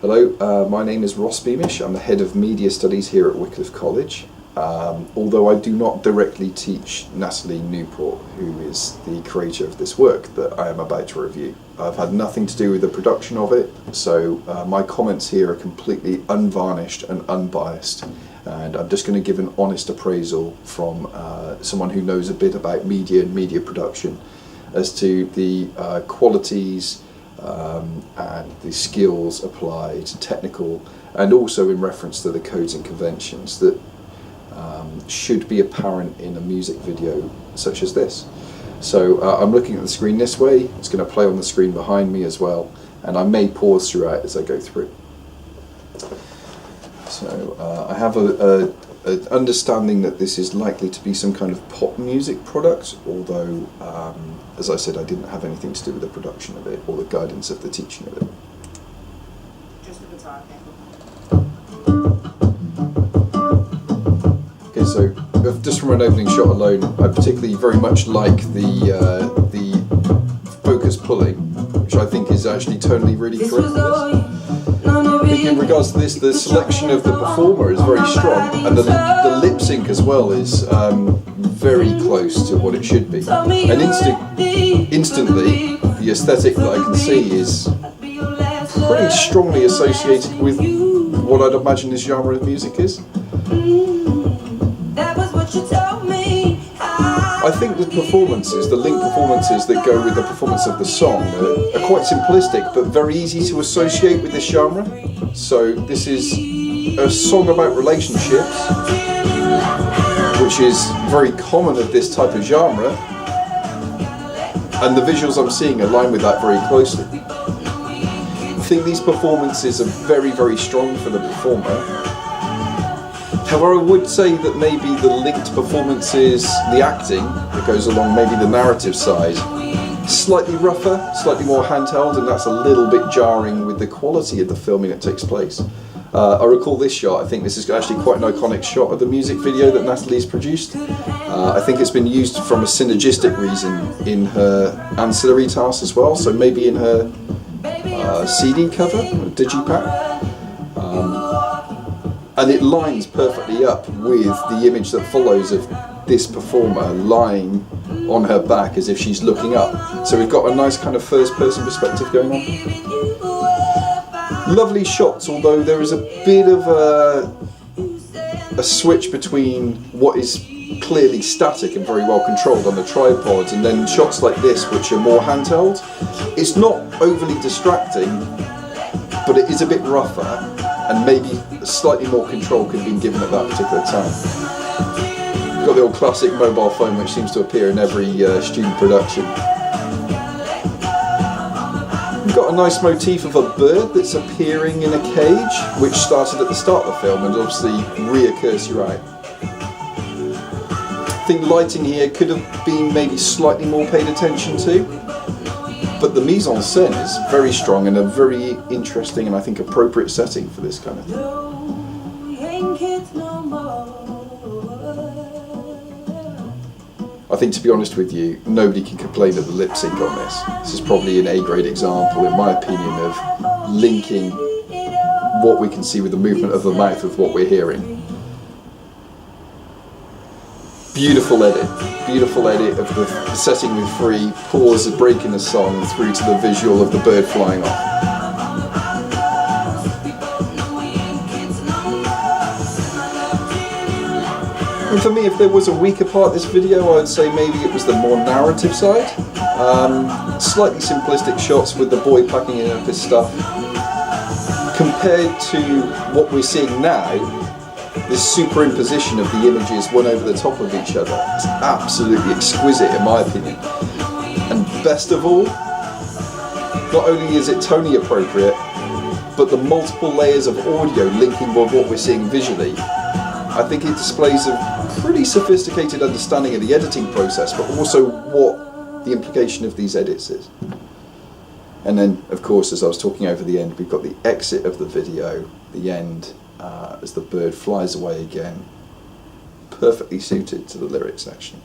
Hello, my name is Ross Beamish. I'm the Head of Media Studies here at Wycliffe College. Although I do not directly teach Natalie Newport, who is the creator of this work that I am about to review. I've had nothing to do with the production of it, so my comments here are completely unvarnished and unbiased, and I'm just going to give an honest appraisal from someone who knows a bit about media and media production as to the qualities and the skills applied, technical, and also in reference to the codes and conventions that should be apparent in a music video such as this. So I'm looking at the screen this way, it's going to play on the screen behind me as well, and I may pause throughout as I go through. So I have an understanding that this is likely to be some kind of pop music product, although as I said, I didn't have anything to do with the production of it or the guidance of the teaching of it. Just the guitar. Okay, so just from an opening shot alone, I particularly very much like the focus pulling, which I think is actually tonally really correct for this. I think in regards to this, the selection of the performer is very strong, and the lip sync as well is very close to what it should be. And instantly, the aesthetic that I can see is pretty strongly associated with what I'd imagine this genre of music is. I think the performances, the link performances that go with the performance of the song are quite simplistic but very easy to associate with this genre. So this is a song about relationships, which is very common of this type of genre, and the visuals I'm seeing align with that very closely. I think these performances are very, very strong for the performer. However, I would say that maybe the linked performances, the acting that goes along, maybe the narrative side, slightly rougher, slightly more handheld, and that's a little bit jarring with the quality of the filming that takes place. I recall this shot. I think this is actually quite an iconic shot of the music video that Natalie's produced. I think it's been used from a synergistic reason in her ancillary tasks as well, so maybe in her CD cover, Digipack. And it lines perfectly up with the image that follows of this performer lying on her back as if she's looking up. So we've got a nice kind of first-person perspective going on. Lovely shots, although there is a bit of a switch between what is clearly static and very well controlled on the tripods, and then shots like this which are more handheld. It's not overly distracting, but it is a bit rougher, and maybe slightly more control could have been given at that particular time. We've got the old classic mobile phone which seems to appear in every student production. We've got a nice motif of a bird that's appearing in a cage, which started at the start of the film and obviously reoccurs throughout. I think lighting here could have been maybe slightly more paid attention to, but the mise en scène is very strong and a very interesting and I think appropriate setting for this kind of thing. I think, to be honest with you, nobody can complain of the lip sync on this. This is probably an A-grade example, in my opinion, of linking what we can see with the movement of the mouth with what we're hearing. Beautiful edit of the setting with free, pause, a break in the song through to the visual of the bird flying off. And for me, if there was a weaker part of this video, I would say maybe it was the more narrative side. Slightly simplistic shots with the boy packing up his stuff. Compared to what we're seeing now, this superimposition of the images one over the top of each other is absolutely exquisite in my opinion. And best of all, not only is it tonally appropriate, but the multiple layers of audio linking with what we're seeing visually, I think it displays a pretty sophisticated understanding of the editing process, but also what the implication of these edits is. And then, of course, as I was talking over the end, we've got the exit of the video, the end, as the bird flies away again, perfectly suited to the lyrics actually.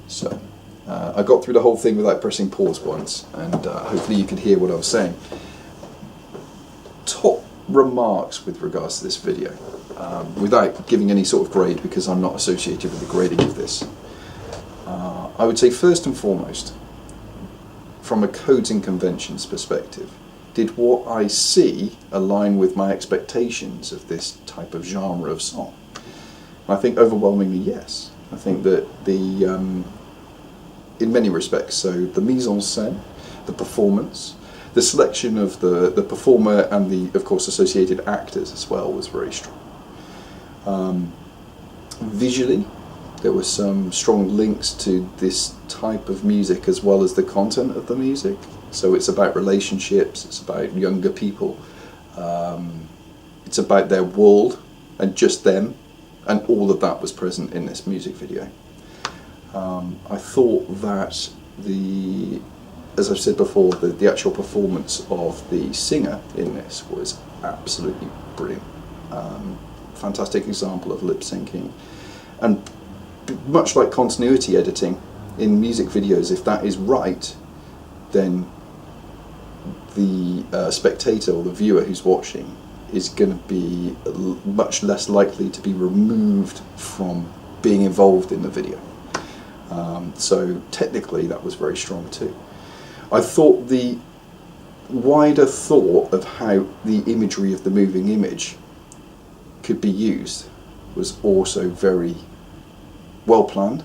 So I got through the whole thing without pressing pause once, and hopefully you could hear what I was saying. remarks with regards to this video, without giving any sort of grade because I'm not associated with the grading of this. I would say first and foremost, from a codes and conventions perspective, did what I see align with my expectations of this type of genre of song? I think overwhelmingly yes. I think that in many respects, so the mise en scène, the performance, the selection of the performer and the, of course, associated actors as well was very strong. Visually, there were some strong links to this type of music as well as the content of the music. So it's about relationships, it's about younger people, it's about their world and just them, and all of that was present in this music video. I thought that as I've said before, the actual performance of the singer in this was absolutely brilliant. Fantastic example of lip syncing. And much like continuity editing in music videos, if that is right, then the spectator or the viewer who's watching is going to be much less likely to be removed from being involved in the video. So technically that was very strong too. I thought the wider thought of how the imagery of the moving image could be used was also very well planned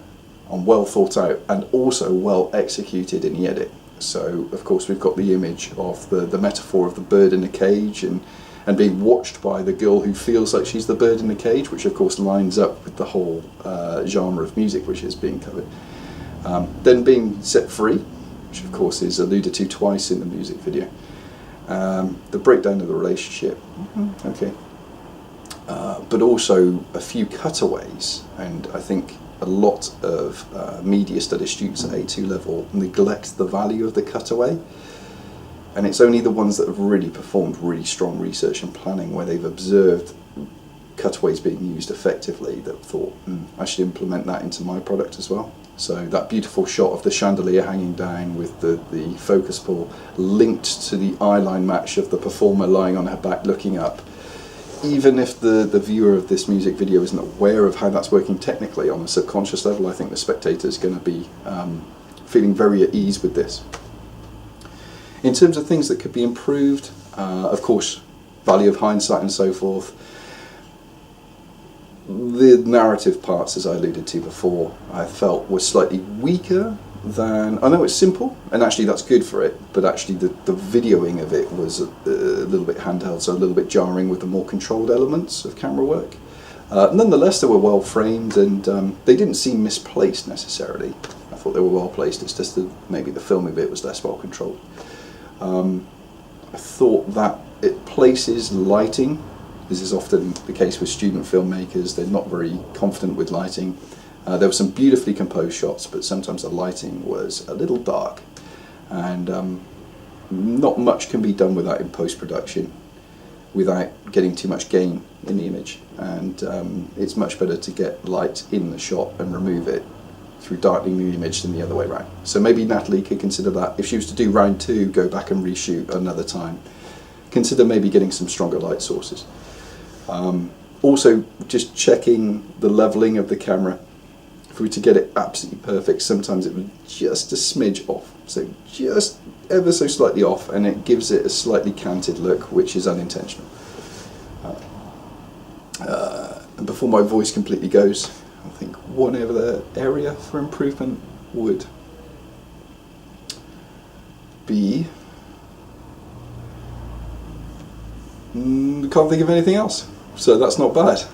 and well thought out, and also well executed in the edit. So of course we've got the image of the metaphor of the bird in the cage and being watched by the girl who feels like she's the bird in the cage, which of course lines up with the whole genre of music which is being covered. Then being set free, which of course is alluded to twice in the music video. The breakdown of the relationship, okay. But also a few cutaways, and I think a lot of media studies students at A2 level neglect the value of the cutaway, and it's only the ones that have really performed really strong research and planning where they've observed cutaways being used effectively that thought, I should implement that into my product as well. So that beautiful shot of the chandelier hanging down with the focus pull linked to the eyeline match of the performer lying on her back looking up. Even if the viewer of this music video isn't aware of how that's working technically on a subconscious level, I think the spectator is going to be feeling very at ease with this. In terms of things that could be improved, of course, value of hindsight and so forth. The narrative parts, as I alluded to before, I felt were slightly weaker than... I know it's simple, and actually that's good for it, but actually the videoing of it was a little bit handheld, so a little bit jarring with the more controlled elements of camera work. Nonetheless, they were well framed, and they didn't seem misplaced necessarily. I thought they were well placed, it's just that maybe the filming bit was less well controlled. I thought that it places lighting. This is often the case with student filmmakers, they're not very confident with lighting. There were some beautifully composed shots, but sometimes the lighting was a little dark, and not much can be done with that in post-production without getting too much gain in the image, and it's much better to get light in the shot and remove it through darkening the image than the other way around. So maybe Natalie could consider that. If she was to do round 2, go back and reshoot another time, consider maybe getting some stronger light sources. Also, just checking the leveling of the camera. If we were to get it absolutely perfect, sometimes it was just a smidge off. So just ever so slightly off, and it gives it a slightly canted look, which is unintentional. And before my voice completely goes, I think one other area for improvement would be... can't think of anything else. So that's not bad.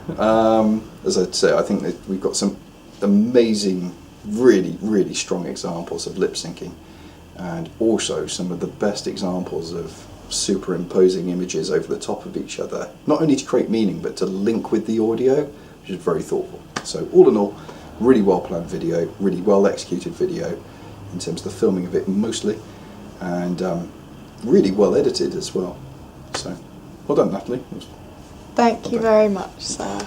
As I'd say, I think that we've got some amazing, really, really strong examples of lip syncing, and also some of the best examples of superimposing images over the top of each other, not only to create meaning but to link with the audio, which is very thoughtful. So all in all, really well planned video, really well executed video in terms of the filming of it mostly, and really well edited as well. So well done, Natalie. Thank you very much, sir.